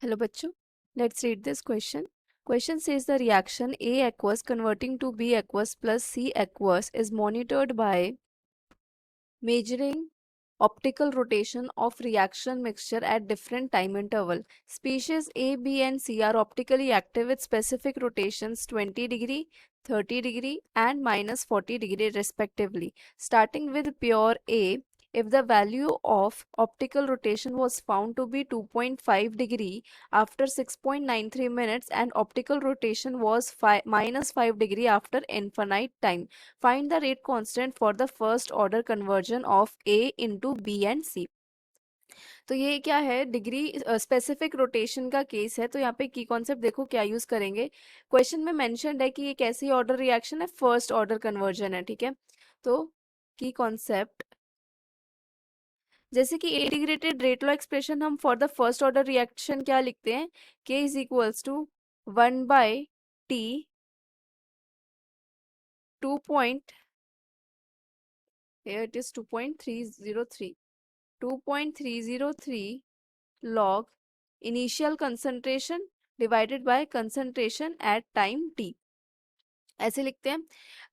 Hello bachcho, let's read this question. Question says the reaction A aqueous converting to B aqueous plus C aqueous is monitored by measuring optical rotation of reaction mixture at different time interval. Species A, B and C are optically active with specific rotations 20 degree, 30 degree and minus 40 degree respectively. Starting with pure A, if the value of optical rotation was found to be 2.5 degree after 6.93 minutes and optical rotation was minus 5 degree after infinite time, find the rate constant for the first order conversion of A into B and C. तो ये क्या है, degree specific rotation का case है। तो यहाँ पे की कॉन्सेप्ट देखो क्या यूज करेंगे। क्वेश्चन में मेंशन्ड है कि ये कैसी ऑर्डर रिएक्शन है, फर्स्ट ऑर्डर कन्वर्जन है, ठीक है। तो की कॉन्सेप्ट जैसे कि इंटीग्रेटेड रेट लॉ एक्सप्रेशन हम for the first order reaction क्या लिखते हैं, k is equals to 1/t 2 point, here it is 2.303 log initial concentration divided by concentration at time t, ऐसे लिखते हैं।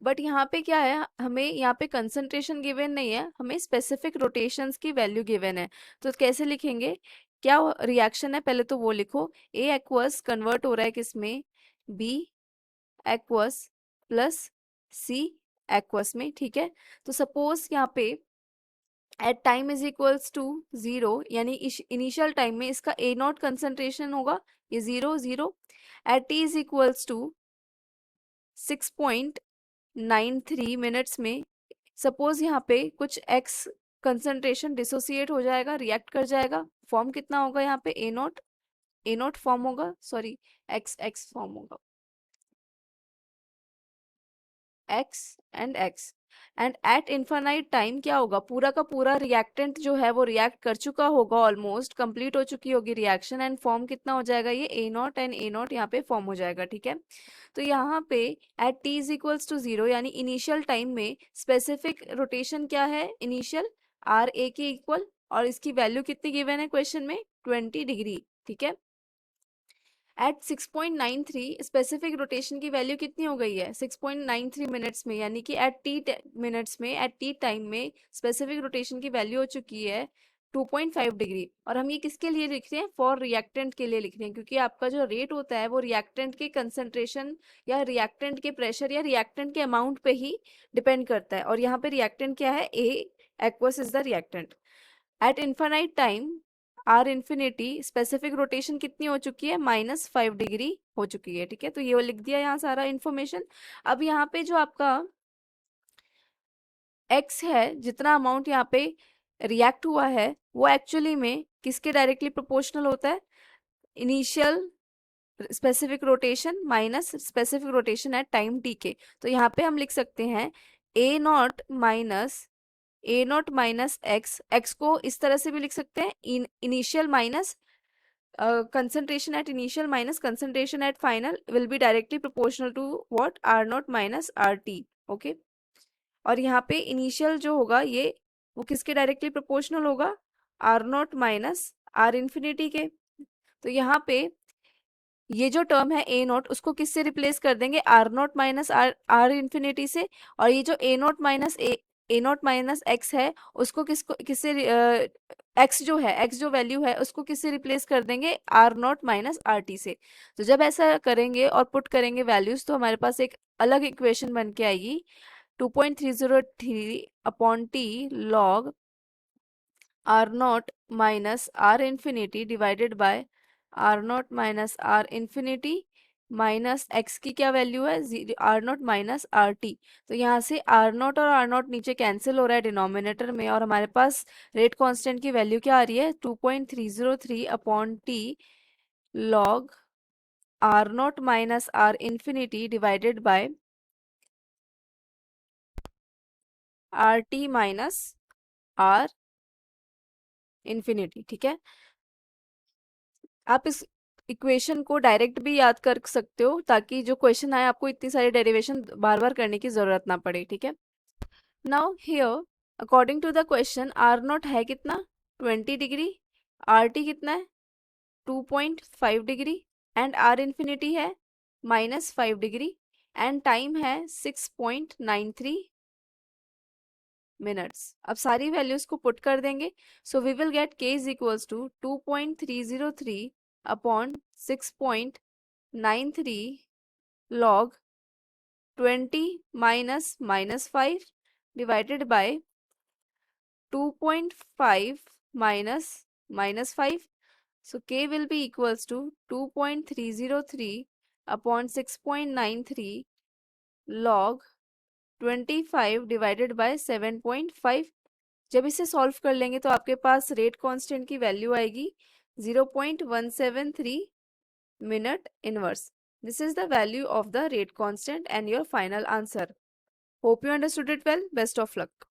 बट यहाँ पे क्या है, हमें यहाँ पे कंसंट्रेशन गिवन नहीं है, हमें स्पेसिफिक रोटेशंस की वैल्यू गिवन है। तो कैसे लिखेंगे, क्या रिएक्शन है पहले तो वो लिखो। ए एक्वस कन्वर्ट हो रहा है किसमें, B aqueous plus C aqueous में, ठीक है। तो सपोज यहाँ पे at time is equals to 0, यानी इनिशियल टाइम में इसका ए नॉट कंसंट्रेशन होगा, ये 0 0। At t is equals to 6.93 minutes में सपोज यहाँ पे कुछ एक्स कंसंट्रेशन डिसोसिएट हो जाएगा, रिएक्ट कर जाएगा, फॉर्म कितना होगा यहाँ पे, ए नॉट फॉर्म होगा, सॉरी एक्स एक्स फॉर्म होगा, x and at infinite time क्या होगा, पूरा का पूरा रिएक्टेंट जो है वो रिएक्ट कर चुका होगा, ऑलमोस्ट कंप्लीट हो चुकी होगी रिएक्शन, एंड फॉर्म कितना हो जाएगा, ये ए नॉट एंड ए नॉट यहाँ पे फॉर्म हो जाएगा, ठीक है। तो यहाँ पे at t is equals to 0, यानी इनिशियल टाइम में स्पेसिफिक रोटेशन क्या है, इनिशियल आर ए के इक्वल, और इसकी वैल्यू कितनी गिवन है क्वेश्चन में, 20 डिग्री, ठीक है। एट 6.93 स्पेसिफिक रोटेशन की वैल्यू कितनी हो गई है, 6.93 मिनट्स में, यानी कि एट टी मिनट्स में, एट टी टाइम में स्पेसिफिक रोटेशन की वैल्यू हो चुकी है 2.5 डिग्री। और हम ये किसके लिए लिख रहे हैं, फॉर रिएक्टेंट के लिए लिख रहे हैं, क्योंकि आपका जो रेट होता है वो रिएक्टेंट के कंसंट्रेशन या रिएक्टेंट के प्रेशर या रिएक्टेंट के अमाउंट पे ही डिपेंड करता है। और यहाँ पे रिएक्टेंट क्या है, a aqueous is the reactant. At infinite time or infinity specific rotation कितनी हो चुकी है, -5 डिग्री हो चुकी है, ठीक है। तो ये वो लिख दिया यहाँ सारा इन्फॉर्मेशन। अब यहाँ पे जो आपका एक्स है, जितना अमाउंट यहाँ पे रिएक्ट हुआ है वो एक्चुअली में किसके डायरेक्टली प्रोपोर्शनल होता है, initial specific rotation minus specific rotation at time T के। तो यहाँ पे हम लिख सकते हैं ए नॉट माइनस एक्स, एक्स को इस तरह से भी लिख सकते हैं, initial minus concentration at initial minus concentration at final will be directly proportional to what, r naught minus rt, okay। और यहाँ पे इनिशियल जो होगा ये वो किसके डायरेक्टली प्रोपोर्शनल होगा, r naught minus r infinity के। तो यहाँ पे ये जो टर्म है ए नॉट, उसको किससे रिप्लेस कर देंगे, r naught minus r infinity से। और ये जो ए नॉट माइनस एक्स है उसको किससे एक्स जो वैल्यू है उसको किससे रिप्लेस कर देंगे, r naught minus r t से। तो जब ऐसा करेंगे और पुट करेंगे वैल्यूज, तो हमारे पास एक अलग इक्वेशन बन के आएगी, 2.303 upon t log r naught minus r infinity divided by r naught minus r infinity minus x की क्या वैल्यू है, r naught minus r t. तो यहाँ से आर नॉट और आर नॉट नीचे कैंसिल हो रहा है डिनोमिनेटर में, और हमारे पास रेट कांस्टेंट की वैल्यू क्या आ रही है, 2.303 upon t log r naught minus r infinity divided by r t minus r infinity, ठीक है। आप इस इक्वेशन को डायरेक्ट भी याद कर सकते हो, ताकि जो क्वेश्चन आए आपको इतनी सारी डेरिवेशन बार बार करने की जरूरत ना पड़े, ठीक है। Now here according to the question r naught है कितना, 20 डिग्री, आर टी कितना है 2.5 डिग्री एंड आर इन्फिनिटी है -5 डिग्री एंड टाइम है 6.93 मिनट्स। अब सारी वैल्यूज को पुट कर देंगे, so we will get k is equals to 2.303 upon 6.93 log 20 minus -5 divided by 2.5 minus -5. So k will be equals to 2.303 upon 6.93 log 25 divided by 7.5. जब इसे solve कर लेंगे तो आपके पास रेट कांस्टेंट की वैल्यू आएगी 0.173 minute inverse. This is the value of the rate constant and your final answer. Hope you understood it well. Best of luck.